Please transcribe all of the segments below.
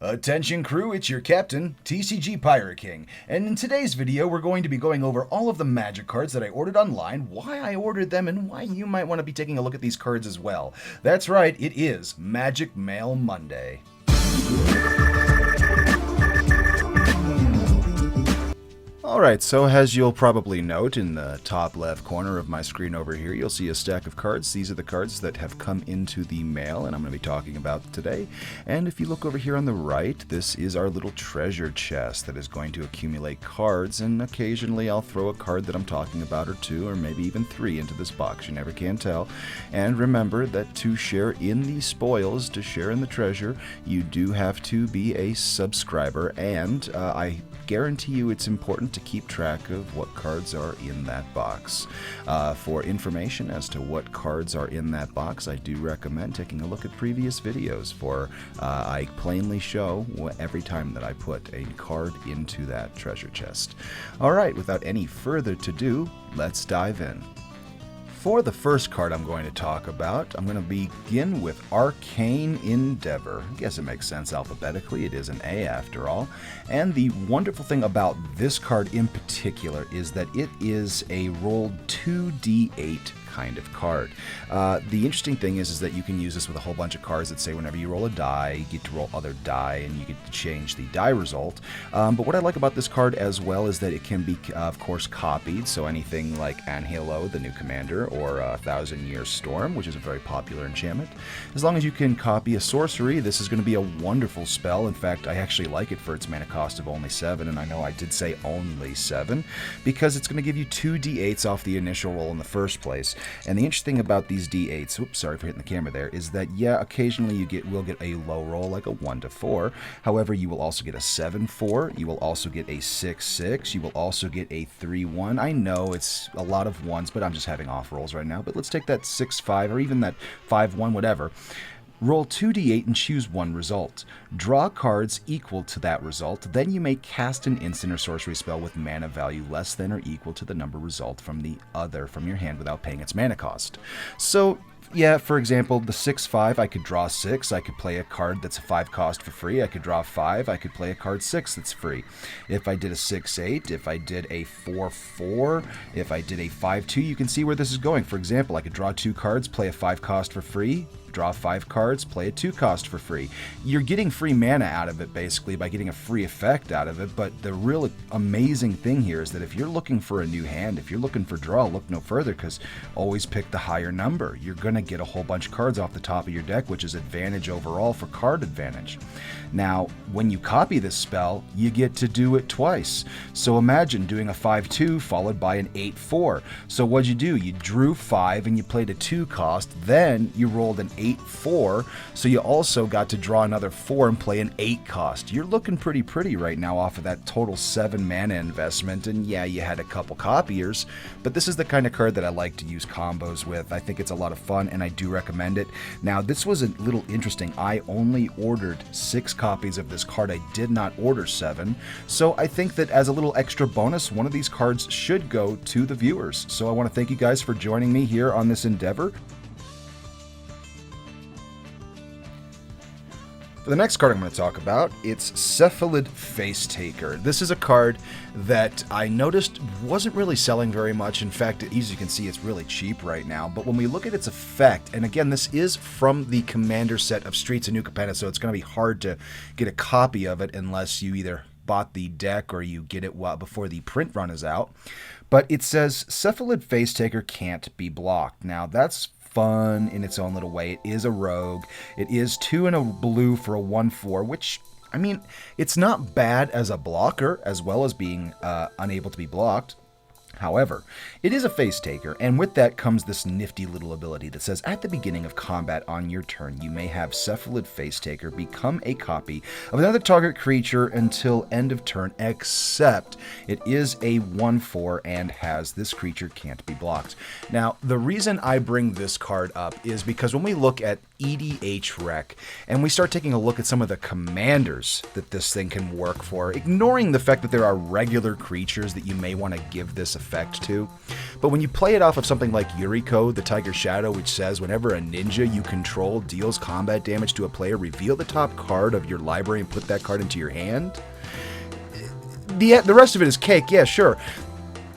Attention crew, it's your captain, TCG Pirate King, and in today's video we're going to be going over all of the magic cards that I ordered online, why I ordered them, and why you might want to be taking a look at these cards as well. That's right, it is Magic Mail Monday. Alright, so as you'll probably note in the top left corner of my screen over here, you'll see a stack of cards. These are the cards that have come into the mail and I'm going to be talking about today. And if you look over here on the right, this is our little treasure chest that is going to accumulate cards, and occasionally I'll throw a card that I'm talking about or two or maybe even three into this box. You never can tell. And remember that to share in the spoils, to share in the treasure, you do have to be a subscriber, and I guarantee you it's important to keep track of what cards are in that box. For information as to what cards are in that box, I do recommend taking a look at previous videos, for I plainly show every time that I put a card into that treasure chest. Alright, without any further ado, let's dive in. For the first card I'm going to talk about, I'm going to begin with Arcane Endeavor. I guess it makes sense alphabetically, it is an A after all. And the wonderful thing about this card in particular is that it is a rolled 2d8 kind of card. The interesting thing is that you can use this with a whole bunch of cards that say whenever you roll a die, you get to roll other die and you get to change the die result. But what I like about this card as well is that it can be, of course, copied. So anything like Anhelo, the new commander, or 1,000 Year Storm, which is a very popular enchantment. As long as you can copy a sorcery, this is going to be a wonderful spell. In fact, I actually like it for its mana cost of only 7, and I know I did say only 7, because it's going to give you 2 d8s off the initial roll in the first place. And the interesting about these d8s, oops, sorry for hitting the camera there, is that, yeah, occasionally you will get a low roll like a 1 to 4. However, you will also get a 7-4, you will also get a 6-6, you will also get a 3-1. I know it's a lot of ones, but I'm just having off rolls right now. But let's take that 6-5 or even that 5-1, whatever. Roll 2d8 and choose one result. Draw cards equal to that result. Then you may cast an instant or sorcery spell with mana value less than or equal to the number result from your hand without paying its mana cost. So, yeah, for example, the 6-5, I could draw 6, I could play a card that's a 5 cost for free, I could draw 5, I could play a card 6 that's free. If I did a 6-8, if I did a 4-4, if I did a 5-2, you can see where this is going. For example, I could draw 2 cards, play a 5 cost for free, draw 5 cards, play a 2 cost for free. You're getting free mana out of it basically by getting a free effect out of it, but the real amazing thing here is that if you're looking for a new hand, if you're looking for draw, look no further, because always pick the higher number. You're going to get a whole bunch of cards off the top of your deck, which is advantage overall for card advantage. Now, when you copy this spell, you get to do it twice. So imagine doing a 5-2 followed by an 8-4. So what'd you do? You drew 5 and you played a 2 cost, then you rolled an 8-4, so you also got to draw another 4 and play an 8 cost. You're looking pretty right now off of that total 7 mana investment, and yeah, you had a couple copiers, but this is the kind of card that I like to use combos with. I think it's a lot of fun, and I do recommend it. Now, this was a little interesting. I only ordered 6 copies of this card. I did not order 7, so I think that as a little extra bonus, one of these cards should go to the viewers. So I want to thank you guys for joining me here on this endeavor. For the next card I'm going to talk about, it's Cephalid Facetaker. This is a card that I noticed wasn't really selling very much. In fact, as you can see, it's really cheap right now. But when we look at its effect, and again, this is from the Commander set of Streets of New Capenna, so it's going to be hard to get a copy of it unless you either bought the deck or you get it before the print run is out. But it says Cephalid Facetaker can't be blocked. Now, that's fun in its own little way. It is a rogue. It is 2 and a blue for a 1-4, which, I mean, it's not bad as a blocker, as well as being unable to be blocked. However, it is a Facetaker, and with that comes this nifty little ability that says, at the beginning of combat on your turn, you may have Cephalid Facetaker become a copy of another target creature until end of turn, except it is a 1-4 and has this creature can't be blocked. Now, the reason I bring this card up is because when we look at EDH Rec, and we start taking a look at some of the commanders that this thing can work for, ignoring the fact that there are regular creatures that you may want to give this effect to. But when you play it off of something like Yuriko, the Tiger Shadow, which says whenever a ninja you control deals combat damage to a player, reveal the top card of your library and put that card into your hand. The rest of it is cake, yeah, sure.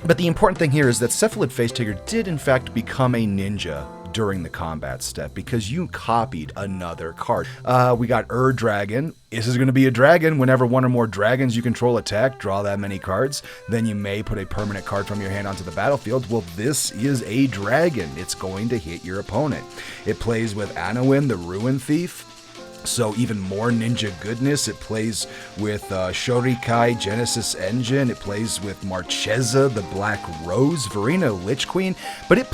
But the important thing here is that Cephalid Facetaker did in fact become a ninja during the combat step, because you copied another card. We got Dragon. This is going to be a dragon. Whenever one or more dragons you control attack, draw that many cards. Then you may put a permanent card from your hand onto the battlefield. Well, this is a dragon. It's going to hit your opponent. It plays with Anowin, the Ruin Thief. So even more ninja goodness. It plays with Shorikai, Genesis Engine. It plays with Marchesa, the Black Rose, Verena, Lich Queen. But it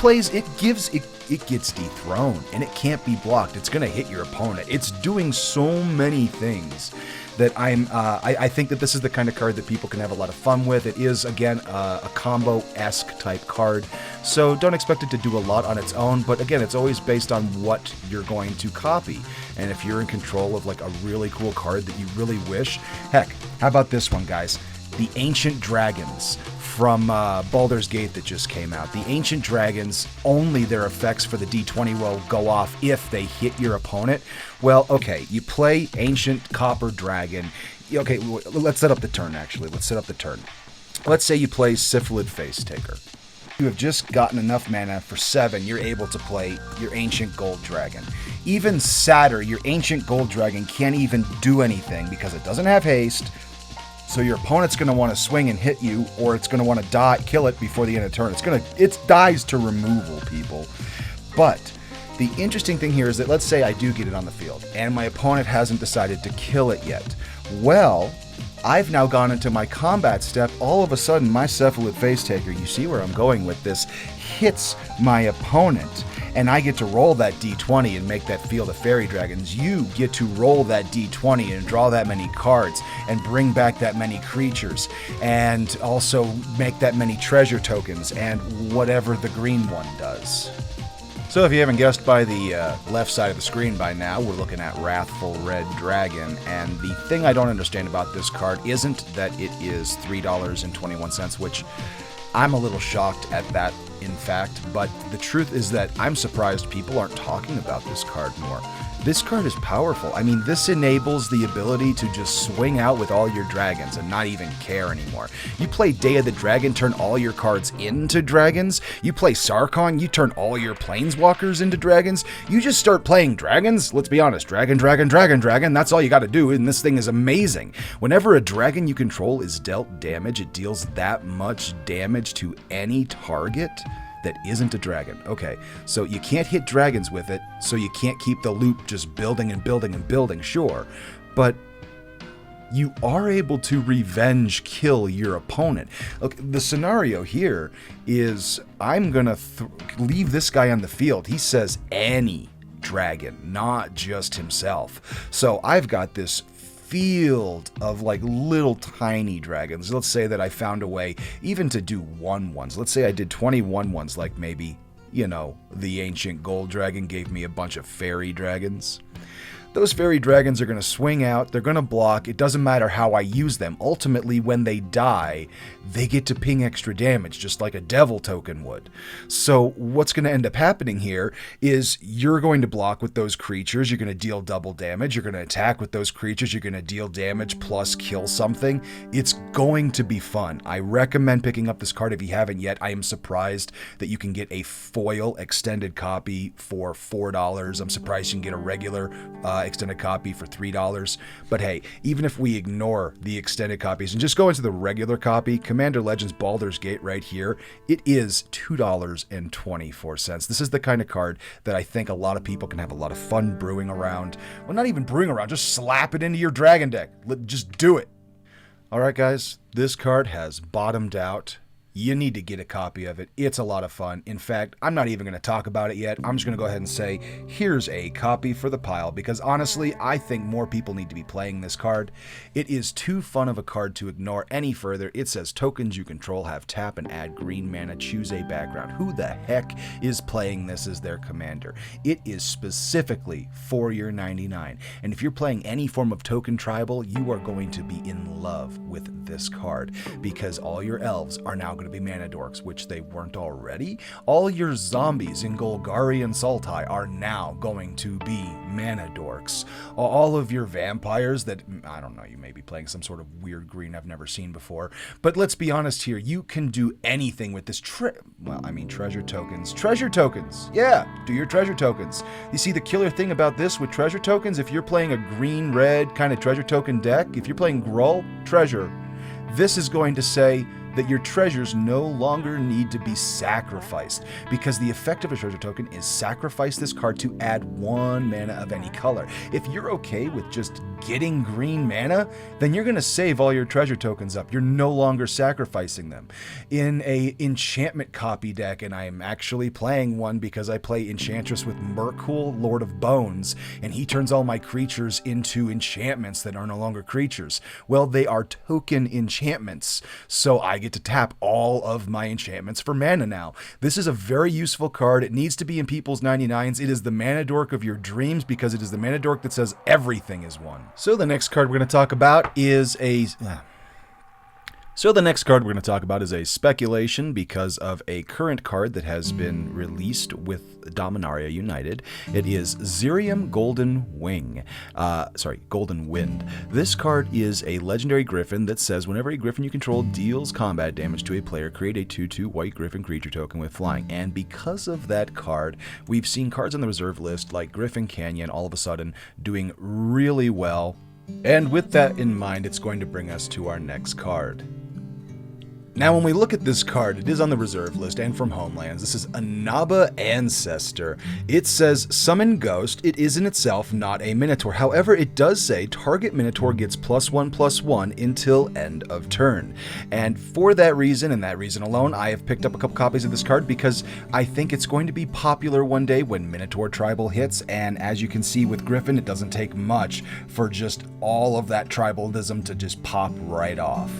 gets dethroned, and it can't be blocked. It's going to hit your opponent. It's doing so many things that I think that this is the kind of card that people can have a lot of fun with. It is, again, a combo-esque type card, so don't expect it to do a lot on its own, but again, it's always based on what you're going to copy. And if you're in control of like a really cool card that you really wish, heck, how about this one, guys? The Ancient Dragons from Baldur's Gate that just came out. The Ancient Dragons, only their effects for the D20 will go off if they hit your opponent. Well, okay, you play Ancient Copper Dragon. Okay, let's set up the turn, actually. Let's set up the turn. Let's say you play Cephalid Facetaker. You have just gotten enough mana for 7, you're able to play your Ancient Gold Dragon. Even sadder, your Ancient Gold Dragon can't even do anything because it doesn't have haste. So your opponent's going to want to swing and hit you, or it's going to want to kill it before the end of the turn. It dies to removal, people. But the interesting thing here is that let's say I do get it on the field, and my opponent hasn't decided to kill it yet. Well, I've now gone into my combat step. All of a sudden, my Cephalid Facetaker, you see where I'm going with this, hits my opponent. And I get to roll that D20 and make that field of fairy dragons. You get to roll that D20 and draw that many cards and bring back that many creatures and also make that many treasure tokens and whatever the green one does. So if you haven't guessed by the left side of the screen by now, we're looking at Wrathful Red Dragon. And the thing I don't understand about this card isn't that it is $3.21, which I'm a little shocked at that, in fact, but the truth is that I'm surprised people aren't talking about this card more. This card is powerful. I mean, this enables the ability to just swing out with all your dragons and not even care anymore. You play Day of the Dragon, turn all your cards into dragons. You play Sarkon, you turn all your planeswalkers into dragons. You just start playing dragons. Let's be honest, dragon, dragon, dragon, dragon. That's all you got to do, and this thing is amazing. Whenever a dragon you control is dealt damage, it deals that much damage to any target that isn't a dragon. Okay, so you can't hit dragons with it, so you can't keep the loop just building and building and building, sure, but you are able to revenge kill your opponent. Look, the scenario here is I'm gonna leave this guy on the field. He says any dragon, not just himself. So I've got this field of like little tiny dragons. Let's say that I found a way even to do 1/1s. Let's say I did 21/1s, like maybe, you know, the Ancient Gold Dragon gave me a bunch of fairy dragons. Those fairy dragons are going to swing out, they're going to block, it doesn't matter how I use them. Ultimately, when they die, they get to ping extra damage, just like a devil token would. So what's going to end up happening here is you're going to block with those creatures, you're going to deal double damage, you're going to attack with those creatures, you're going to deal damage plus kill something. It's going to be fun. I recommend picking up this card if you haven't yet. I am surprised that you can get a foil extended copy for $4. I'm surprised you can get a regular extended copy for $3. But hey, even if we ignore the extended copies and just go into the regular copy, Commander Legends Baldur's Gate right here, it is $2.24. This is the kind of card that I think a lot of people can have a lot of fun brewing around. Well, not even brewing around, just slap it into your dragon deck. Just do it. Alright guys, this card has bottomed out. You need to get a copy of it. It's a lot of fun. In fact, I'm not even going to talk about it yet. I'm just going to go ahead and say, here's a copy for the pile, because honestly, I think more people need to be playing this card. It is too fun of a card to ignore any further. It says tokens you control have tap and add green mana, choose a background. Who the heck is playing this as their commander? It is specifically for your 99. And if you're playing any form of token tribal, you are going to be in love with this card, because all your elves are now going going to be mana dorks, which they weren't already. All your zombies in Golgari and Sultai are now going to be mana dorks. All of your vampires that, I don't know, you may be playing some sort of weird green I've never seen before, but let's be honest here, you can do anything with this treasure tokens. Treasure tokens! Yeah, do your treasure tokens. You see, the killer thing about this with treasure tokens, if you're playing a green-red kind of treasure token deck, if you're playing Gruul, treasure, this is going to say that your treasures no longer need to be sacrificed, because the effect of a treasure token is sacrifice this card to add 1 mana of any color. If you're okay with just getting green mana, then you're going to save all your treasure tokens up. You're no longer sacrificing them. In a enchantment copy deck, and I'm actually playing one because I play Enchantress with Merkul, Lord of Bones, and he turns all my creatures into enchantments that are no longer creatures. Well, they are token enchantments, so I get to tap all of my enchantments for mana now. This is a very useful card. It needs to be in people's 99s. It is the mana dork of your dreams because it is the mana dork that says everything is one. So the next card we're going to talk about is a speculation because of a current card that has been released with Dominaria United. It is Zirium Golden Wind. This card is a legendary griffin that says whenever a griffin you control deals combat damage to a player, create a 2/2 white griffin creature token with flying. And because of that card, we've seen cards on the reserve list like Griffin Canyon all of a sudden doing really well. And with that in mind, it's going to bring us to our next card. Now, when we look at this card, it is on the reserve list and from Homelands. This is Anaba Ancestor. It says Summon Ghost. It is in itself not a Minotaur. However, it does say target Minotaur gets +1/+1 until end of turn. And for that reason, and that reason alone, I have picked up a couple copies of this card because I think it's going to be popular one day when Minotaur Tribal hits. And as you can see with Griffin, it doesn't take much for just all of that tribalism to just pop right off.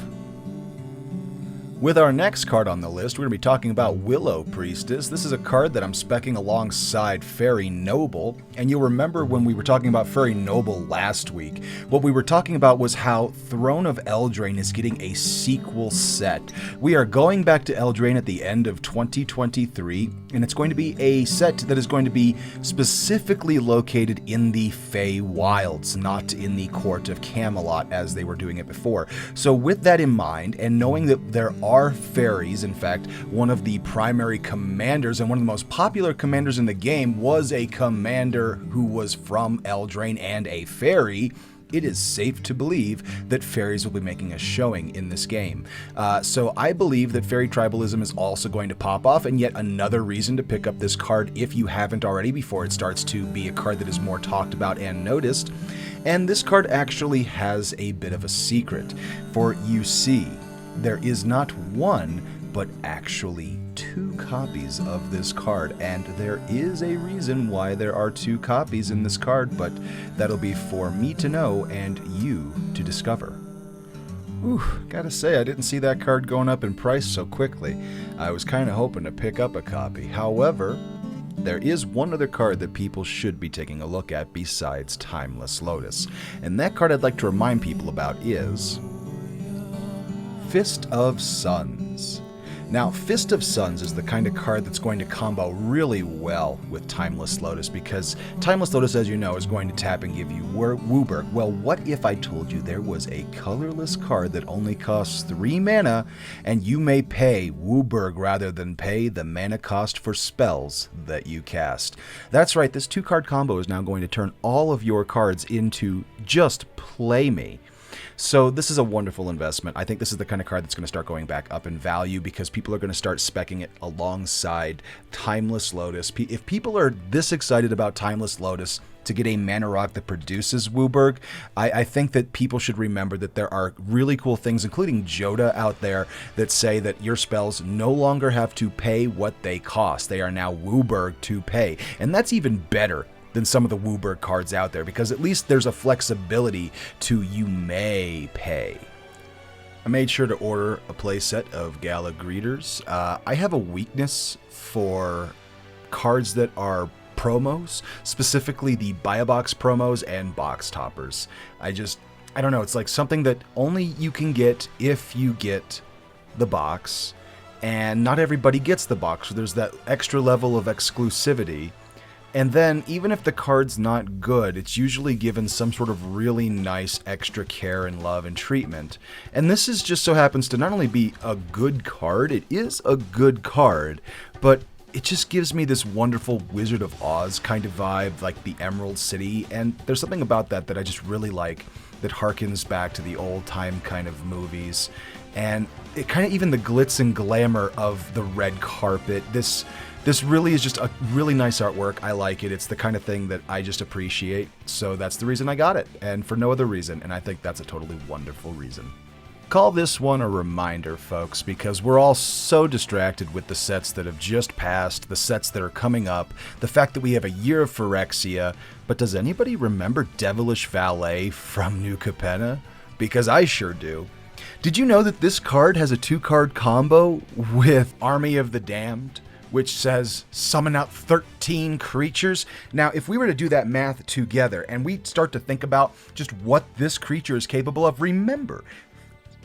With our next card on the list, we're going to be talking about Willow Priestess. This is a card that I'm speccing alongside Fairy Noble, and you'll remember when we were talking about Fairy Noble last week, what we were talking about was how Throne of Eldraine is getting a sequel set. We are going back to Eldraine at the end of 2023, and it's going to be a set that is going to be specifically located in the Fey Wilds, not in the Court of Camelot as they were doing it before. So with that in mind, and knowing that there are fairies, in fact, one of the primary commanders and one of the most popular commanders in the game was a commander who was from Eldraine and a fairy, it is safe to believe that fairies will be making a showing in this game. So I believe that fairy tribalism is also going to pop off, and yet another reason to pick up this card if you haven't already before it starts to be a card that is more talked about and noticed. And this card actually has a bit of a secret, for you see, there is not one, but actually 2 copies of this card, and there is a reason why there are 2 copies in this card, but that'll be for me to know and you to discover. Ooh, gotta say, I didn't see that card going up in price so quickly. I was kind of hoping to pick up a copy. However, there is one other card that people should be taking a look at besides Timeless Lotus, and that card I'd like to remind people about is Fist of Suns. Now, Fist of Suns is the kind of card that's going to combo really well with Timeless Lotus, because Timeless Lotus, as you know, is going to tap and give you Wooburg. Well, what if I told you there was a colorless card that only costs 3 mana, and you may pay Wooburg rather than pay the mana cost for spells that you cast? That's right, this 2-card combo is now going to turn all of your cards into just play me. So this is a wonderful investment. I think this is the kind of card that's going to start going back up in value because people are going to start speccing it alongside Timeless Lotus. If people are this excited about Timeless Lotus to get a mana rock that produces Wooburg, I think that people should remember that there are really cool things, including Joda out there, that say that your spells no longer have to pay what they cost. They are now Wooburg to pay. And that's even better than some of the Wooburg cards out there, because at least there's a flexibility to you may pay. I made sure to order a playset of Gala Greeters. I have a weakness for cards that are promos, specifically the buy a box promos and box toppers. I don't know, it's like something that only you can get if you get the box, and not everybody gets the box, so there's that extra level of exclusivity. And then, even if the card's not good, it's usually given some sort of really nice extra care and love and treatment. And this is just so happens to not only be a good card, it is a good card, but it just gives me this wonderful Wizard of Oz kind of vibe, like the Emerald City, and there's something about that that I just really like, that harkens back to the old-time kind of movies. And it kind of, even the glitz and glamour of the red carpet, this really is just a really nice artwork. I like it. It's the kind of thing that I just appreciate. So that's the reason I got it, and for no other reason. And I think that's a totally wonderful reason. Call this one a reminder, folks, because we're all so distracted with the sets that have just passed, the sets that are coming up, the fact that we have a year of Phyrexia. But does anybody remember Devilish Valet from New Capenna? Because I sure do. Did you know that this card has a 2-card combo with Army of the Damned, which says summon out 13 creatures? Now, if we were to do that math together and we start to think about just what this creature is capable of, remember,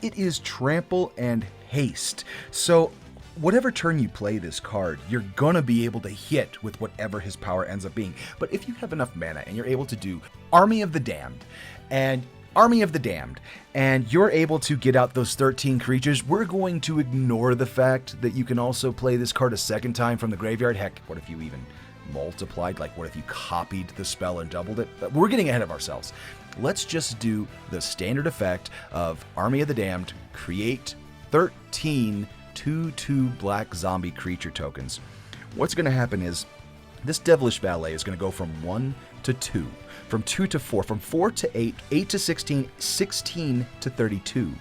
it is trample and haste. So whatever turn you play this card, you're gonna be able to hit with whatever his power ends up being. But if you have enough mana and you're able to do Army of the Damned, and you're able to get out those 13 creatures, we're going to ignore the fact that you can also play this card a second time from the graveyard. Heck, what if you even multiplied? Like, what if you copied the spell and doubled it? But we're getting ahead of ourselves. Let's just do the standard effect of Army of the Damned, create 13 2/2 black zombie creature tokens. What's going to happen is this Devilish Valet is going to go from 1 to 2, from 2 to 4, from 4 to 8, 8 to 16, 16 to 32.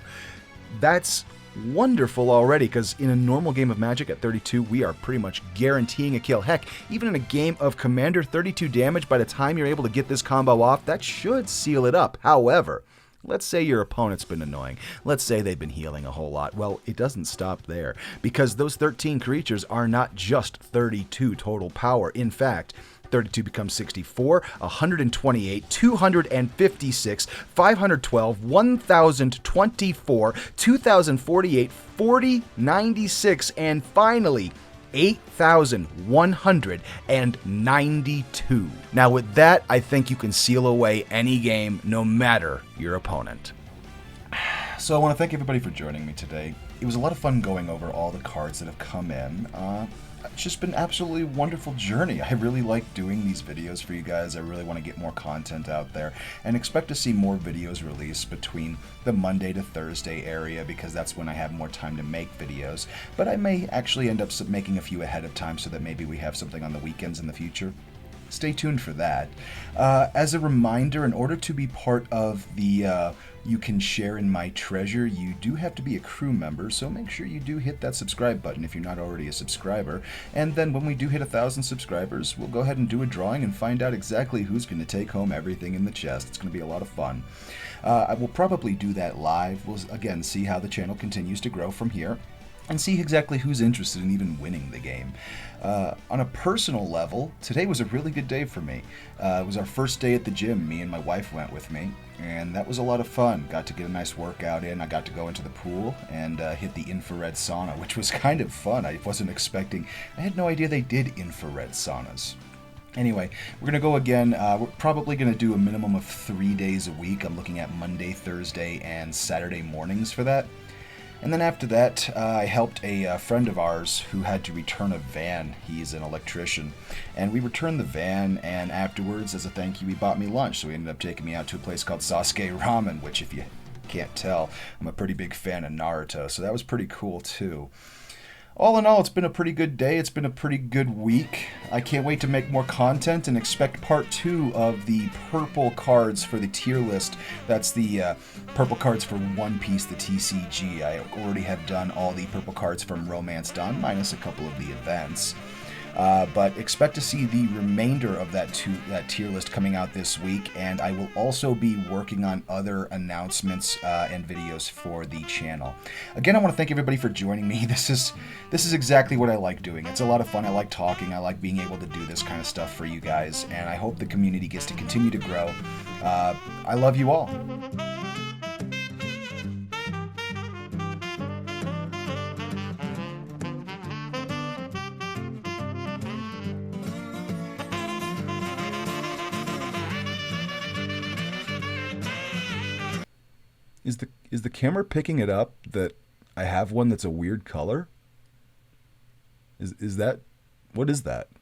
That's wonderful already, because in a normal game of Magic at 32, we are pretty much guaranteeing a kill. Heck, even in a game of Commander, 32 damage, by the time you're able to get this combo off, that should seal it up. However, let's say your opponent's been annoying. Let's say they've been healing a whole lot. Well, it doesn't stop there, because those 13 creatures are not just 32 total power. In fact, 32 becomes 64, 128, 256, 512, 1024, 2048, 4096, and finally 8,192. Now with that, I think you can seal away any game, no matter your opponent. So I want to thank everybody for joining me today. It was a lot of fun going over all the cards that have come in. It's just been an absolutely wonderful journey. I really like doing these videos for you guys. I really want to get more content out there, and expect to see more videos released between the Monday to Thursday area, because that's when I have more time to make videos. But I may actually end up making a few ahead of time, so that maybe we have something on the weekends in the future. Stay tuned for that. As a reminder, in order to be part of the You Can Share in My Treasure, you do have to be a crew member, so make sure you do hit that subscribe button if you're not already a subscriber. And then when we do hit 1,000 subscribers, we'll go ahead and do a drawing and find out exactly who's going to take home everything in the chest. It's going to be a lot of fun. I will probably do that live. We'll, again, see how the channel continues to grow from here, and see exactly who's interested in even winning the game. On a personal level, today was a really good day for me. It was our first day at the gym. Me and my wife went with me, and that was a lot of fun. Got to get a nice workout in. I got to go into the pool and hit the infrared sauna, which was kind of fun. I wasn't expecting. I had no idea they did infrared saunas. Anyway, we're going to go again. We're probably going to do a minimum of 3 days a week. I'm looking at Monday, Thursday, and Saturday mornings for that. And then after that, I helped a friend of ours who had to return a van. He's an electrician. And we returned the van, and afterwards, as a thank you, he bought me lunch. So he ended up taking me out to a place called Sasuke Ramen, which, if you can't tell, I'm a pretty big fan of Naruto. So that was pretty cool, too. All in all, it's been a pretty good day. It's been a pretty good week. I can't wait to make more content, and expect part 2 of the purple cards for the tier list. That's the purple cards for One Piece, the TCG. I already have done all the purple cards from Romance Dawn, minus a couple of the events. But expect to see the remainder of that tier list coming out this week, and I will also be working on other announcements and videos for the channel. Again, I want to thank everybody for joining me. This is exactly what I like doing. It's a lot of fun. I like talking. I like being able to do this kind of stuff for you guys, and I hope the community gets to continue to grow. I love you all. Is the camera picking it up that I have one that's a weird color? Is that what is that?